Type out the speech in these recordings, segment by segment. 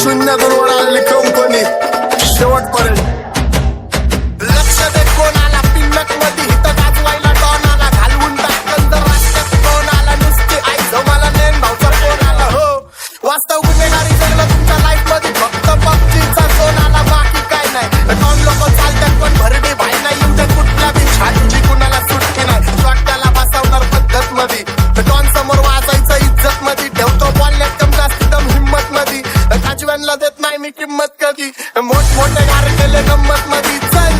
शून्यातून वर आली कंपनी शेवटपर्यंत. लक्ष दे कोणाला पिन्नक मध्ये हित गाजवायला डॉनाला घालवून टाकन तर रस्त्यात कोणाला नुसती आई मला नेन भावचा फोन आला. हो वास्तव गुन्हेगारी जगलं तुमच्या लाईफ मध्ये फक्त पबजीचा झोन आला, बाकी काय नाही. डॉन लोक चालतात पण भरडी भाई नाही, येऊ कुठल्या बी छानची कुणाला सुट्टी नाही. शॉटला बसवणार पद्धत मध्ये डॉन समोर वाजायचं इज्जत मध्ये, ठेवतो बोलण्यात कम जास्त दम हिंमत मध्ये. काजव्यांना देत नाही मी किंमत कधी, मोठमोठे गार केले गंमत मध्ये. चल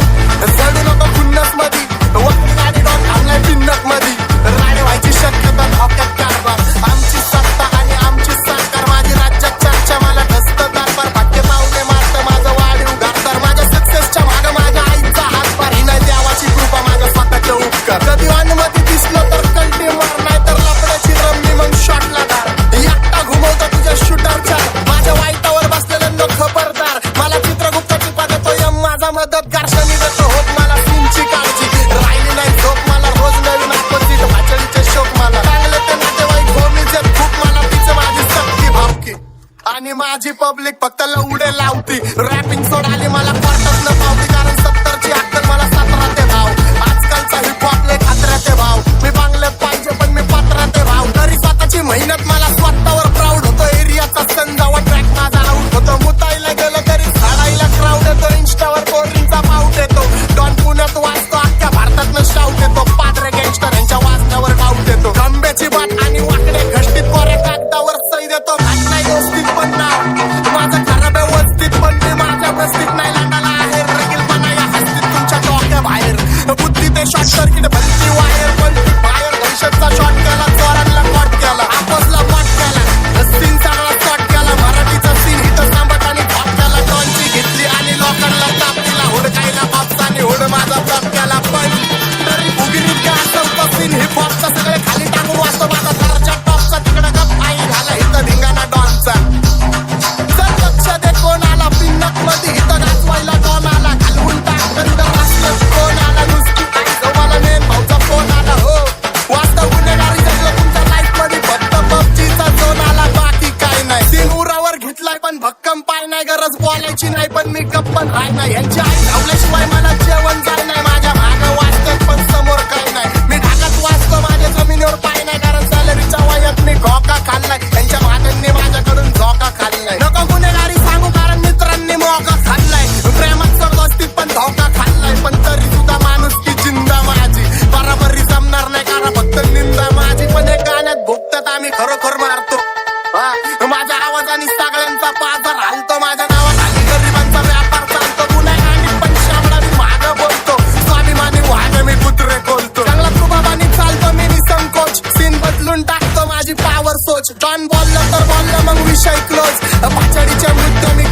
चढू नको खुन्नस मध्ये, वक्ती गाडी डॉन थांबलाय पिन्नक मध्ये. राडे व्हायची शक्यता धोक्यात कारभार, आमची सत्ता आणि आमची सरकार. माझी राज्यात चर्चा मला धस्त कारभार, भाग्य पावले मारतं माझं वाढीव घातदार. माझ्या सक्सेसच्या मागं माझ्या आईचा हातभार, ही नाही देवाची कृपा माझ्या स्वतःचे उपकार. कधी वानमध्ये दिसलं तर कल्टी मार, नाही तर लाकडाची रमणी मग शॉटला धार. एकटा घुमवतो तुझ्या शूटरच्या, माझ्या वाईटावर बसलेल्यांना खबरदार. मला चित्रगुप्ताची पदतो यम माझा मदतगार. शनी देतो होत मला तुमची काळजी, राहिली नाही झोप मला रोज नवीन आपत्तीत. भाचडीचे शोक मला चांगले ते नातेवाईक भूमीचे खूप, मला तिचं माझी सक्ती भावकी आणि माझी पब्लिक फक्त लवडे लावती. रॅपिंग सोडाली मला क्वार्टर्स न पावती, कारण 70ची अक्कल मला 17 ते भाव. आजकालचा हिपहॉप लय खात्र्याचे भाव, मी बांगल्यात पाहिजे पण मी पात्राते भाव. तरी स्वतःची मेहनत मला स्वतःवर प्राऊड होतो. एरियाचा संजावा ट्रॅक माझा आउट होतो. मुताईला गेलं तरी झाडायला क्राऊड येतो, इंस्टावर कोल्ड्रिंकचा पाऊट येतो. डॉन पुण्यात वाजतो, अख्ख्या भारतातनं शाऊट येतो. पात्रे गँगस्टर यांच्या वाजण्यावर डाऊट येतो. गंब्याची बाट आणि वाकडे घष्टीत कोऱ्या कागदावर सही देतो. घाट नाही व्यवस्थित पण नाव माझं खराब आहे वस्तीत, पण मी माझ्या बस्तीत नाही लाटाला आहे. रगीलपणा या हस्तीत तुमच्या डोक्या बाहेर, बुद्धी ते शॉर्ट सर्किट भलती वायर. पलटी बाहेर दहशतचा शॉट केला, चोरांना कॉट केला, आपोसला मॉट केला. सीन सगळा शॉट केला, मराठीचा सीन हिथं सांबत आणि भॉट केला. डॉनची घेतली आणि लोकांना ताप दिला, हुडकायला बापसाने हुड माझा ब्लॉक केला. पण तरी भुगिरीत काय असं सीन हिपहॉपचा सगळे खाली टाकून वाचतो माझा दर्जा टॉपचा. तिकडं गप आई घाला इथं धिंगाणा डॉनचा. जर लक्ष दे कोणाला पिन्नक मध्ये हिथं गाजवायला डॉनाला घालवून टाकन तर रस्त्यात कोणाला नुसती आई मला नेन भाऊचा फोन आला. हो वास्तव गुन्हेगारी जगलं तुमच्या लाईफ मध्ये फक्त पबजीचा झोन आला, बाकी काय नाही. सीन उरावर घेतलाय पण भक्कम पाय नाही, गरज बोलायची नाही पण मी गप्पन राय नाही. यांची आई धावल्याशिवाय मला जेवण जाय नाही. माझ्या मागं वाचतात पण समोर काय नाही. मी ढाकात वाचतो माझ्या जमिनीवर पाय नाही, कारण सॅलरीच्या वयात मी घोका खाल्लाय. त्यांच्या मागांनी माझ्याकडून झोका खाल्लाय. नको गुन्हेगारी सांगू कारण मित्रांनी मोका खाल्लाय. प्रेमात दोस्तीत पण धोका खाल्लाय, पण तरी सुद्धा माणूस की जिंदा माझी. बराबरी जमणार नाही कारण फक्त निंदा माझी. पण एक गाण्यात भुकतात आम्ही खरोखर मारतो. माझ्या आवाजाने सगळ्यांचा पाझर हालतो. माझ्या नावाखाली गरिबांचा व्यापार चालतो. गुन्हेगारी पण शामळा मी मागं बोलतो. स्वाभिमानी वाहन मी कुत्रे खोलतो. चांगला प्रभावानी चालतो मी निसंकोच. सीन बदलून टाकतो माझी पावर सोच. डॉन बोललं तर बोललं मग विषय क्लोज. भाचडीचे मुद्दे मी